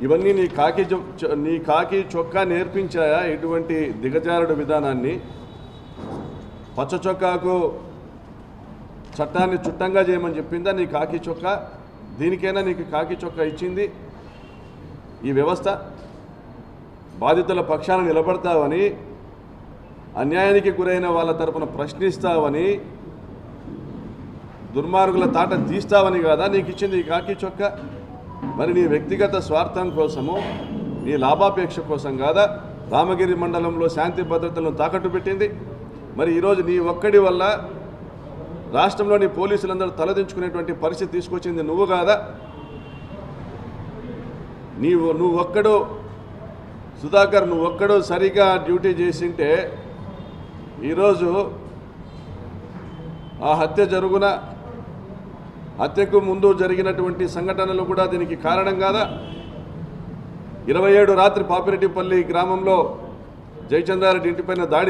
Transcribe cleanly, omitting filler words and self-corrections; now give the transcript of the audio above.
ఇవన్నీ నీ కాకి చొక్కా నేర్పించాయా? ఇటువంటి దిగజారుడు విధానాన్ని పచ్చ చొక్కాకు చట్టాన్ని చుట్టంగా చేయమని చెప్పిందా నీ కాకి చొక్కా? దీనికైనా నీకు కాకి చొక్కా ఇచ్చింది ఈ వ్యవస్థ? బాధితుల పక్షాన నిలబడతావని, అన్యాయానికి గురైన వాళ్ళ తరపున ప్రశ్నిస్తావని, దుర్మార్గుల తాట తీస్తావని కాదా నీకు ఇచ్చింది ఈ కాకి చొక్కా? మరి నీ వ్యక్తిగత స్వార్థం కోసము, నీ లాభాపేక్ష కోసం కాదా రామగిరి మండలంలో శాంతి భద్రతలను తాకట్టు పెట్టింది? మరి ఈరోజు నీ ఒక్కడి వల్ల రాష్ట్రంలోని పోలీసులందరూ తలదించుకునేటువంటి పరిస్థితి తీసుకొచ్చింది నువ్వు కాదా? నువ్వు ఒక్కడు సుధాకర్, నువ్వు ఒక్కడు సరిగా డ్యూటీ చేసింటే ఈరోజు ఆ హత్యకు ముందు జరిగినటువంటి సంఘటనలు కూడా దీనికి కారణం కాదా? 27 రాత్రి పాపిరెడ్డిపల్లి గ్రామంలో జయచంద్రారెడ్డి ఇంటిపైన దాడి